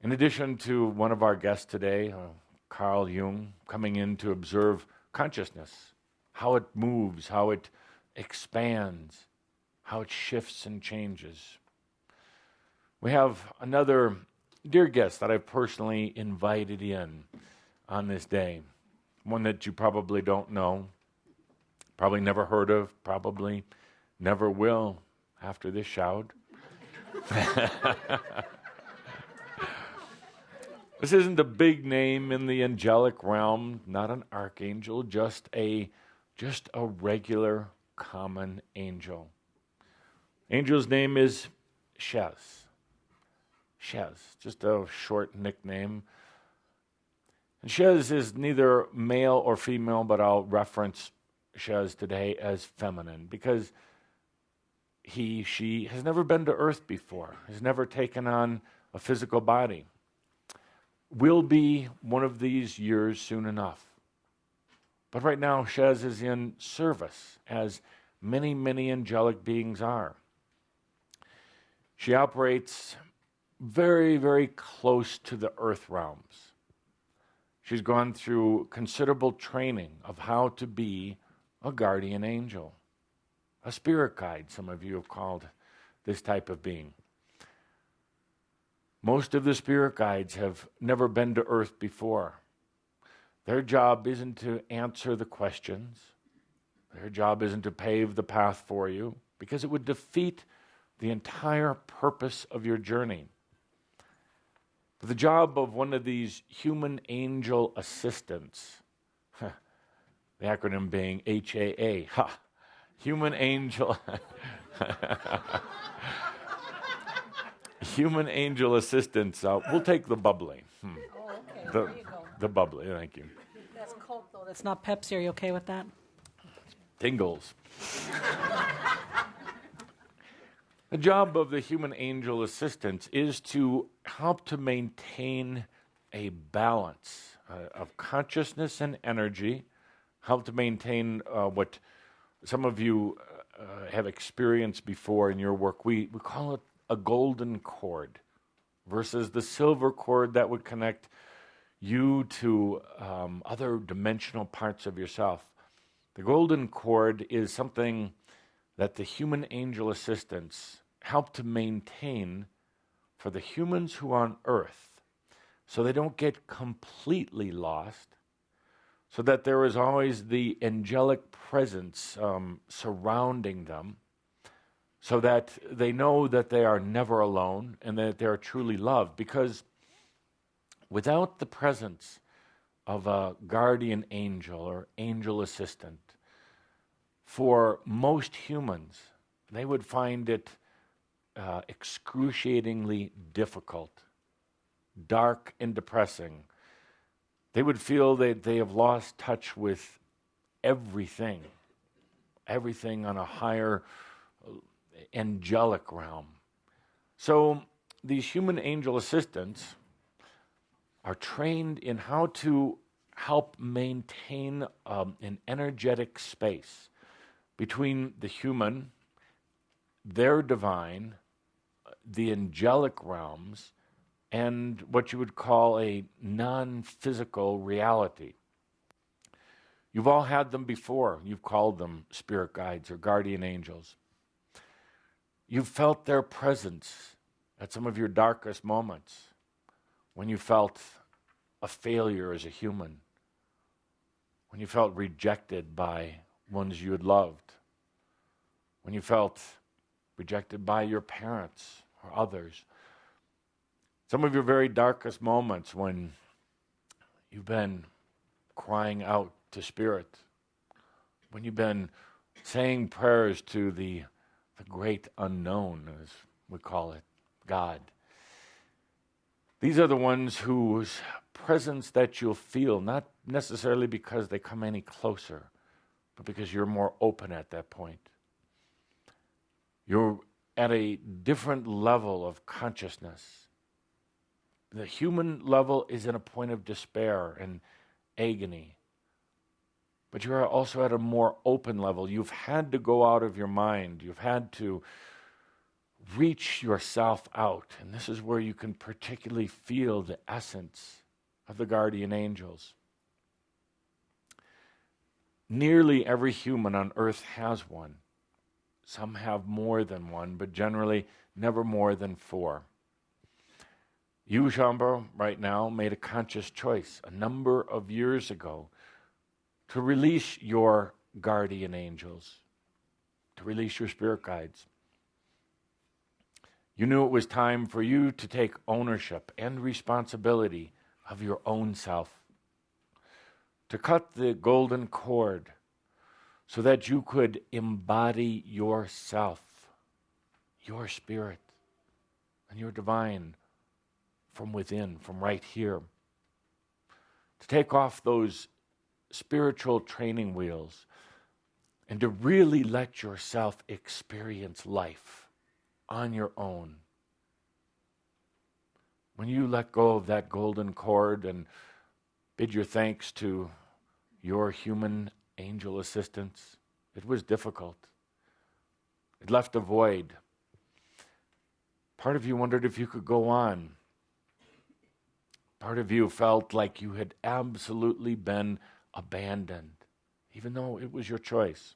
In addition to one of our guests today, Carl Jung, coming in to observe consciousness, how it moves, how it expands, how it shifts and changes. We have another dear guest that I've personally invited in on this day, one that you probably don't know, probably never heard of, probably never will after this shout. This isn't a big name in the angelic realm, not an archangel, just a regular common angel. Angel's name is Chaz. Chaz, just a short nickname. And Chaz is neither male or female, but I'll reference Chaz today as feminine because she has never been to Earth before, has never taken on a physical body. Will be one of these years soon enough. But right now, Chaz is in service, as many, many angelic beings are. She operates very, very close to the earth realms. She's gone through considerable training of how to be a guardian angel, a spirit guide, some of you have called this type of being. Most of the spirit guides have never been to Earth before. Their job isn't to answer the questions. Their job isn't to pave the path for you, because it would defeat the entire purpose of your journey. But the job of one of these human angel assistants, the acronym being HAA, human angel... Human angel assistants. We'll take the bubbly. Oh, okay. The, there you go. the bubbly, thank you. That's Coke, though. That's not Pepsi. Are you okay with that? Tingles. The job of the human angel assistant is to help to maintain a balance of consciousness and energy, help to maintain what some of you have experienced before in your work. We call it a golden cord versus the silver cord that would connect you to other dimensional parts of yourself. The golden cord is something that the human angel assistants help to maintain for the humans who are on Earth so they don't get completely lost, so that there is always the angelic presence surrounding them, so that they know that they are never alone and that they are truly loved. Because without the presence of a guardian angel or angel assistant, for most humans, they would find it excruciatingly difficult, dark and depressing. They would feel that they have lost touch with everything on a higher angelic realm. So these human angel assistants are trained in how to help maintain an energetic space between the human, their divine, the angelic realms, and what you would call a non-physical reality. You've all had them before. You've called them spirit guides or guardian angels. You've felt their presence at some of your darkest moments, when you felt a failure as a human, when you felt rejected by ones you had loved, when you felt rejected by your parents or others. Some of your very darkest moments when you've been crying out to Spirit, when you've been saying prayers to the great unknown, as we call it, God. These are the ones whose presence that you'll feel, not necessarily because they come any closer, but because you're more open at that point. You're at a different level of consciousness. The human level is in a point of despair and agony. But you're also at a more open level. You've had to go out of your mind. You've had to reach yourself out. And this is where you can particularly feel the essence of the guardian angels. Nearly every human on earth has one. Some have more than one, but generally never more than 4. You, Humber, right now made a conscious choice a number of years ago to release your guardian angels, to release your spirit guides. You knew it was time for you to take ownership and responsibility of your own self, to cut the golden cord so that you could embody yourself, your spirit, and your divine from within, from right here. To take off those spiritual training wheels and to really let yourself experience life on your own. When you let go of that golden cord and bid your thanks to your human angel assistants, it was difficult. It left a void. Part of you wondered if you could go on. Part of you felt like you had absolutely been abandoned, even though it was your choice.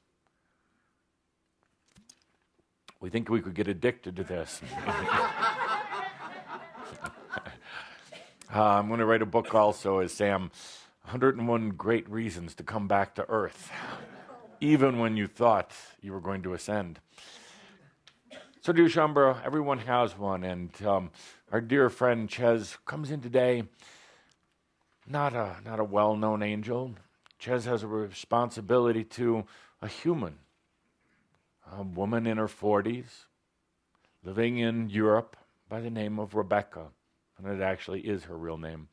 We think we could get addicted to this. I'm going to write a book also as Sam, 101 Great Reasons to Come Back to Earth, even when you thought you were going to ascend. So, dear Humber, everyone has one, and our dear friend Chaz comes in today, not a well-known angel. Chaz has a responsibility to a human, a woman in her 40s, living in Europe by the name of Rebecca, and it actually is her real name.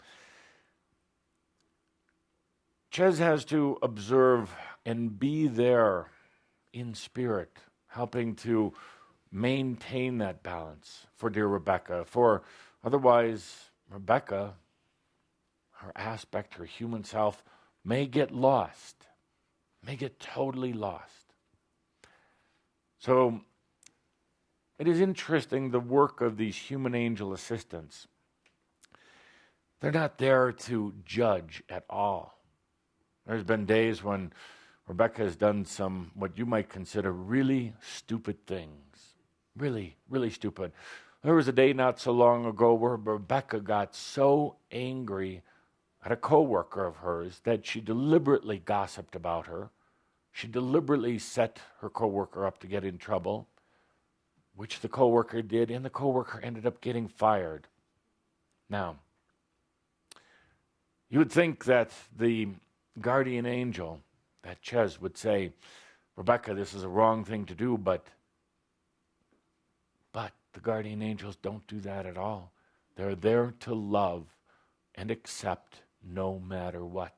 Chaz has to observe and be there in spirit, helping to maintain that balance for dear Rebecca. For otherwise, Rebecca, her aspect, her human self, may get lost, may get totally lost. So it is interesting, the work of these human angel assistants. They're not there to judge at all. There's been days when Rebecca has done some, what you might consider really stupid things. Really, really stupid. There was a day not so long ago where Rebecca got so angry at a coworker of hers that she deliberately gossiped about her. She deliberately set her coworker up to get in trouble, which the coworker did, and the coworker ended up getting fired. Now, you would think that the guardian angel, that Chaz, would say, Rebecca, this is a wrong thing to do, but the guardian angels don't do that at all. They're there to love and accept no matter what.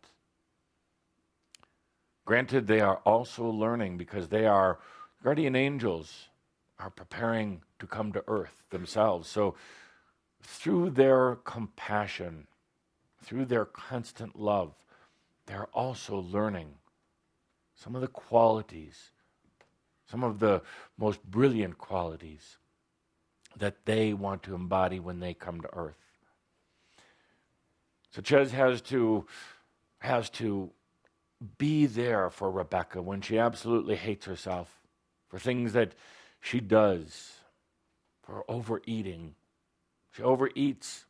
Granted, they are also learning because guardian angels are preparing to come to earth themselves. So through their compassion, through their constant love, they're also learning some of the qualities, some of the most brilliant qualities that they want to embody when they come to earth. So Chaz has to be there for Rebecca when she absolutely hates herself, for things that she does, for overeating. She overeats,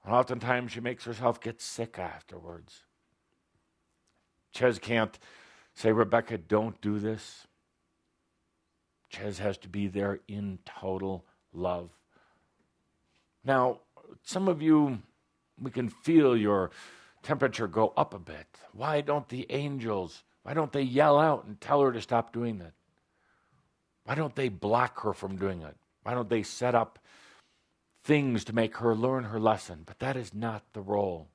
and oftentimes she makes herself get sick afterwards. Chaz can't say, Rebecca, don't do this. Chaz has to be there in total love. Now, some of you, we can feel your temperature go up a bit. Why don't the angels, why don't they yell out and tell her to stop doing that? Why don't they block her from doing it? Why don't they set up things to make her learn her lesson? But that is not the role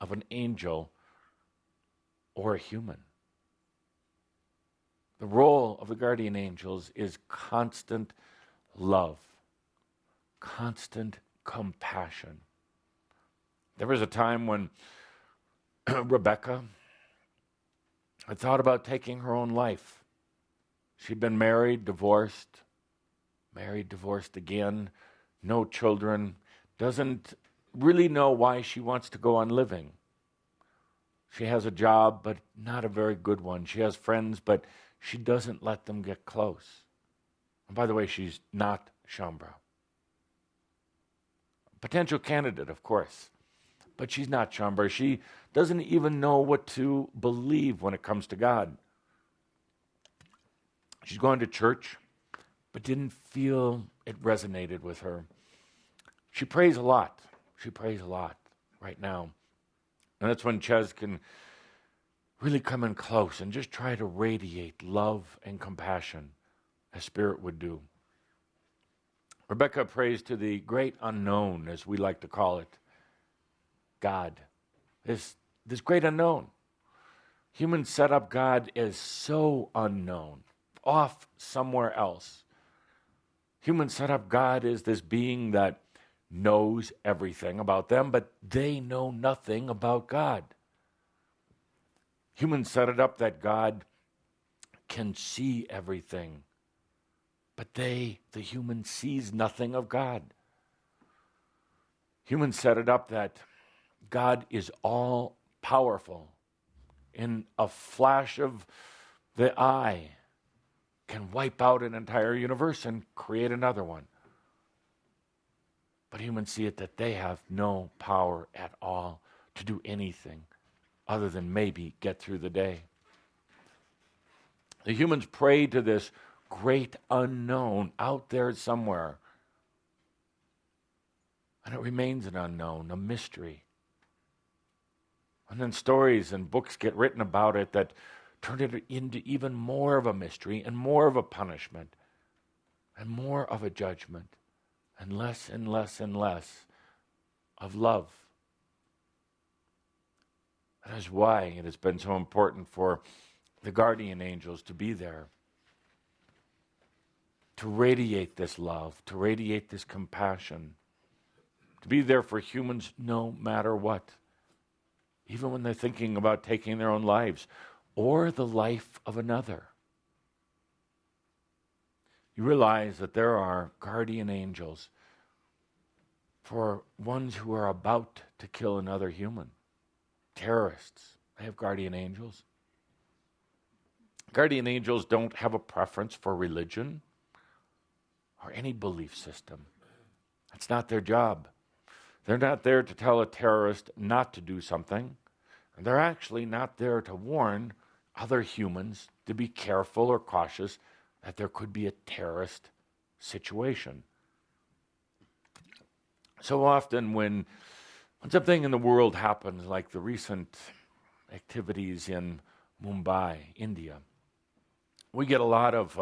of an angel or a human. The role of the guardian angels is constant love, constant compassion. There was a time when Rebecca had thought about taking her own life. She'd been married, divorced, married, divorced again, no children, doesn't really know why she wants to go on living. She has a job, but not a very good one. She has friends, but she doesn't let them get close. And by the way, she's not Shaumbra. Potential candidate, of course, but she's not Shaumbra. She doesn't even know what to believe when it comes to God. She's going to church, but didn't feel it resonated with her. She prays a lot. She prays a lot right now. And that's when Chaz can really come in close and just try to radiate love and compassion as Spirit would do. Rebecca prays to the great unknown, as we like to call it, God. This great unknown. Humans set up God as so unknown, off somewhere else. Humans set up God as this being that knows everything about them, but they know nothing about God. Humans set it up that God can see everything, but the human sees nothing of God. Humans set it up that God is all powerful. In a flash of the eye, can wipe out an entire universe and create another one. But humans see it that they have no power at all to do anything other than maybe get through the day. The humans pray to this great unknown out there somewhere. And it remains an unknown, a mystery. And then stories and books get written about it that turn it into even more of a mystery and more of a punishment and more of a judgment and less and less and less of love. That is why it has been so important for the guardian angels to be there, to radiate this love, to radiate this compassion, to be there for humans no matter what, even when they're thinking about taking their own lives or the life of another. You realize that there are guardian angels for ones who are about to kill another human. Terrorists, they have guardian angels. Guardian angels don't have a preference for religion or any belief system. That's not their job. They're not there to tell a terrorist not to do something. And they're actually not there to warn other humans to be careful or cautious that there could be a terrorist situation. So often when something in the world happens, like the recent activities in Mumbai, India, we get a lot of,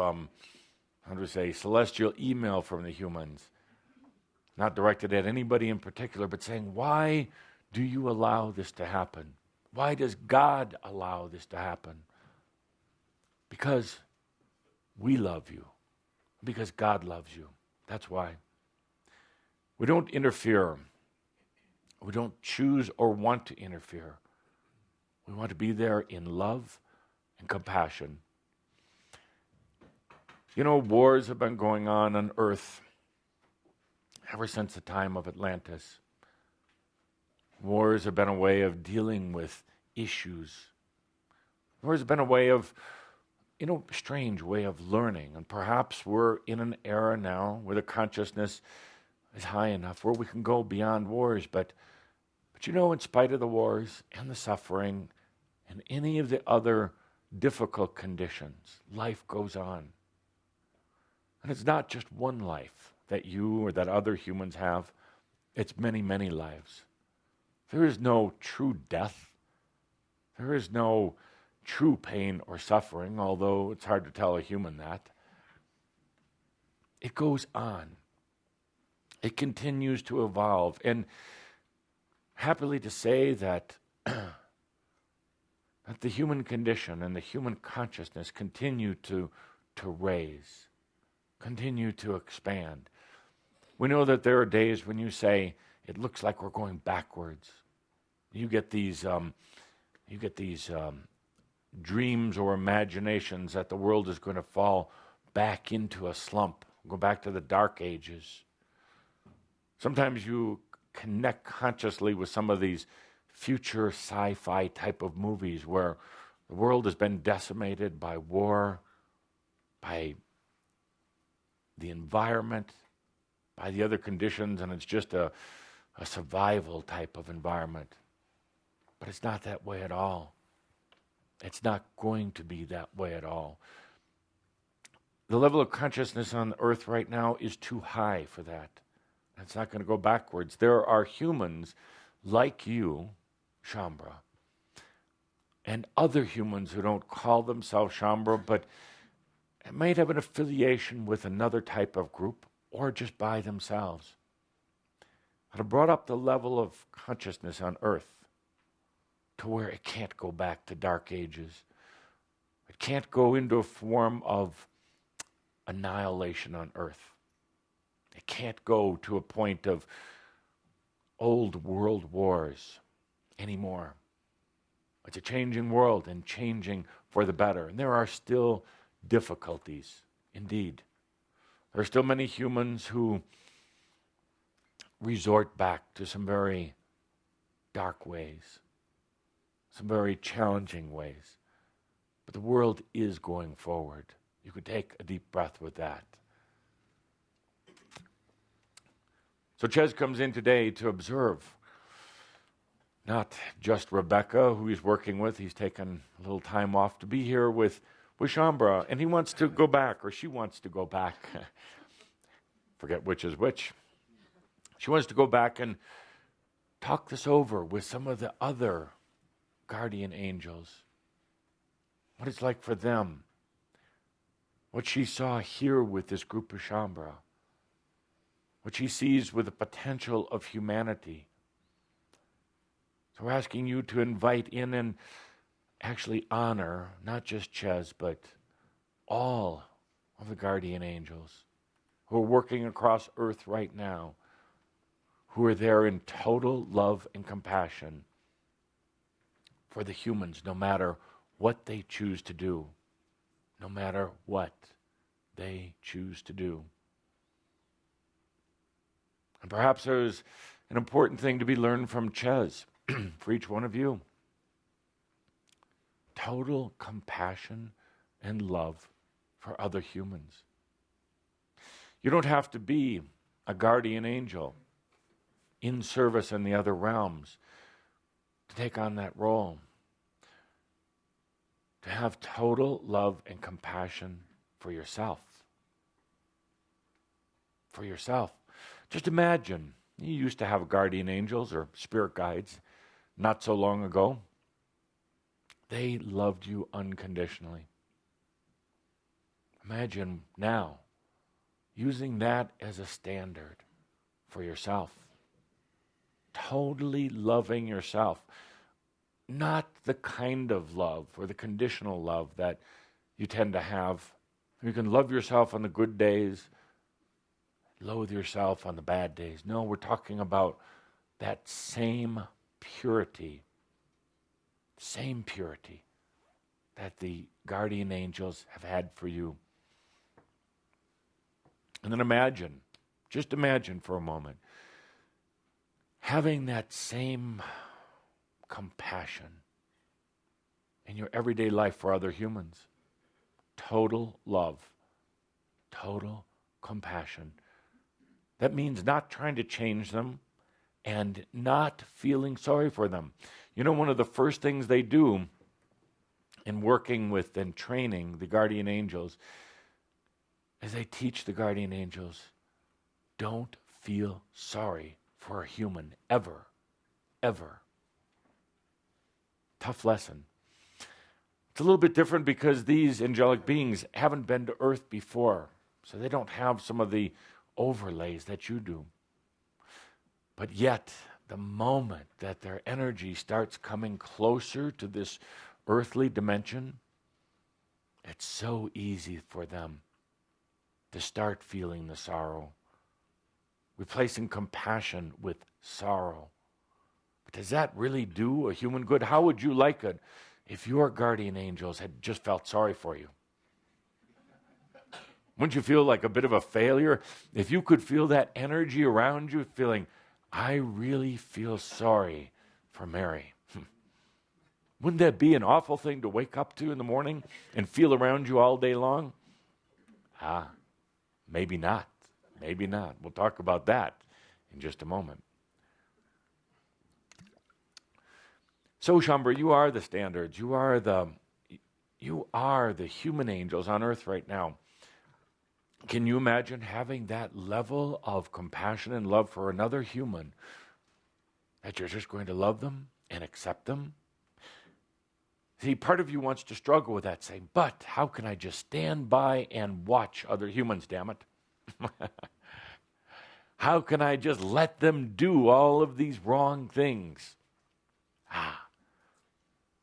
celestial email from the humans, not directed at anybody in particular, but saying, why do you allow this to happen? Why does God allow this to happen? Because we love you. Because God loves you. That's why. We don't interfere. We don't choose or want to interfere. We want to be there in love and compassion. You know, wars have been going on Earth ever since the time of Atlantis. Wars have been a way of dealing with issues. Wars have been a way of, strange way of learning. And perhaps we're in an era now where the consciousness is high enough where we can go beyond wars. But in spite of the wars and the suffering and any of the other difficult conditions, life goes on. And it's not just one life that you or that other humans have. It's many, many lives. There is no true death. There is no true pain or suffering, although it's hard to tell a human that. It goes on. It continues to evolve. And happily to say that, that the human condition and the human consciousness continue to raise, continue to expand. We know that there are days when you say, it looks like we're going backwards. You get these dreams or imaginations that the world is going to fall back into a slump Go back to the Dark Ages. Sometimes you connect consciously with some of these future sci-fi type of movies where the world has been decimated by war, by the environment, by the other conditions, and it's just a survival type of environment. But it's not that way at all. It's not going to be that way at all. The level of consciousness on earth right now is too high for that. It's not going to go backwards. There are humans like you, Shambra, and other humans who don't call themselves Shambra, but might have an affiliation with another type of group or just by themselves, that have brought up the level of consciousness on earth to where it can't go back to Dark Ages. It can't go into a form of annihilation on earth. It can't go to a point of old world wars anymore. It's a changing world and changing for the better. And there are still difficulties, indeed. There are still many humans who resort back to some very dark ways, some very challenging ways. But the world is going forward. You could take a deep breath with that. So Chaz comes in today to observe not just Rebecca, who he's working with. He's taken a little time off to be here with Shambra, and he wants to go back, or she wants to go back. Forget which is which. She wants to go back and talk this over with some of the other guardian angels. What it's like for them. What she saw here with this group of Shambra. What she sees with the potential of humanity. So we're asking you to invite in and actually honor not just Chaz, but all of the guardian angels who are working across earth right now, who are there in total love and compassion for the humans, no matter what they choose to do. No matter what they choose to do. And perhaps there's an important thing to be learned from Chaz for each one of you. Total compassion and love for other humans. You don't have to be a guardian angel in service in the other realms to take on that role. To have total love and compassion for yourself. For yourself. Just imagine, you used to have guardian angels or spirit guides not so long ago. They loved you unconditionally. Imagine now using that as a standard for yourself. Totally loving yourself. Not the kind of love or the conditional love that you tend to have. You can love yourself on the good days, loathe yourself on the bad days. No, we're talking about that same purity that the guardian angels have had for you. And then just imagine for a moment, having that same compassion in your everyday life for other humans. Total love. Total compassion. That means not trying to change them and not feeling sorry for them. You know, one of the first things they do in working with and training the guardian angels is they teach the guardian angels, don't feel sorry for a human, ever, ever. Tough lesson. It's a little bit different because these angelic beings haven't been to earth before, so they don't have some of the overlays that you do. But yet, the moment that their energy starts coming closer to this earthly dimension, it's so easy for them to start feeling the sorrow, replacing compassion with sorrow. But does that really do a human good? How would you like it if your guardian angels had just felt sorry for you? Wouldn't you feel like a bit of a failure if you could feel that energy around you, feeling, I really feel sorry for Mary? Wouldn't that be an awful thing to wake up to in the morning and feel around you all day long? Maybe not. Maybe not. We'll talk about that in just a moment. So, Humber, you are the standards. You are the human angels on earth right now. Can you imagine having that level of compassion and love for another human, that you're just going to love them and accept them? See, part of you wants to struggle with that, saying, but how can I just stand by and watch other humans, damn it? How can I just let them do all of these wrong things?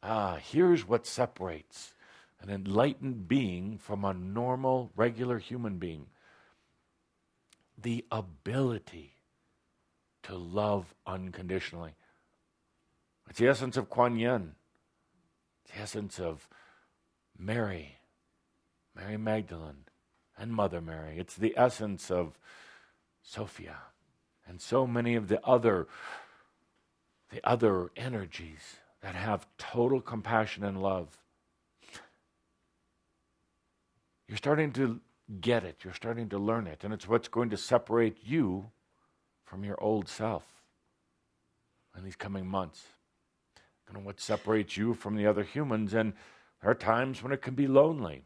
Here's what separates an enlightened being from a normal, regular human being. The ability to love unconditionally. It's the essence of Kuan Yin. It's the essence of Mary Magdalene, and Mother Mary. It's the essence of Sophia and so many of the other energies that have total compassion and love. You're starting to get it. You're starting to learn it. And it's what's going to separate you from your old self in these coming months. And what separates you from the other humans. And there are times when it can be lonely.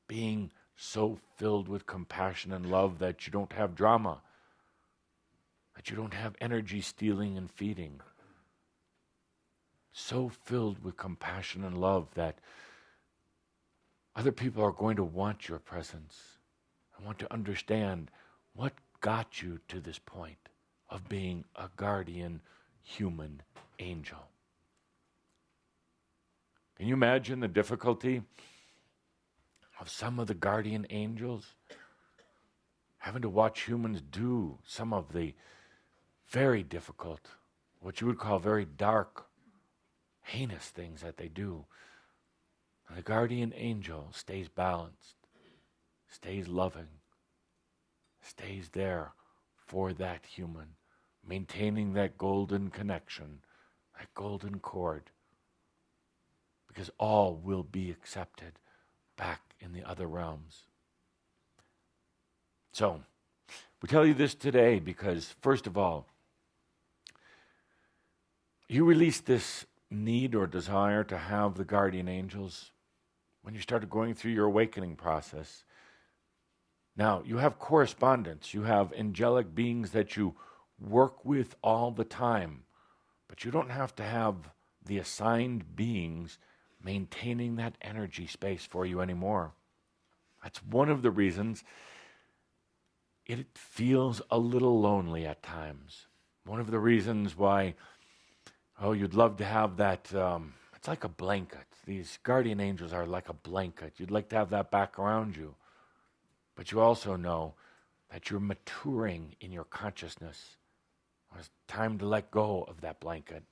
Being so filled with compassion and love that you don't have drama. That you don't have energy stealing and feeding. So filled with compassion and love that other people are going to want your presence. I want to understand what got you to this point of being a guardian human angel. Can you imagine the difficulty of some of the guardian angels having to watch humans do some of the very difficult, what you would call very dark, heinous things that they do? And the guardian angel stays balanced, stays loving, stays there for that human, maintaining that golden connection, that golden cord, because all will be accepted back in the other realms. So, we tell you this today because, first of all, you release this need or desire to have the guardian angels when you started going through your awakening process. Now, you have correspondence. You have angelic beings that you work with all the time. But you don't have to have the assigned beings maintaining that energy space for you anymore. That's one of the reasons it feels a little lonely at times. One of the reasons why, you'd love to have that, it's like a blanket. These guardian angels are like a blanket. You'd like to have that back around you. But you also know that you're maturing in your consciousness. It's time to let go of that blanket.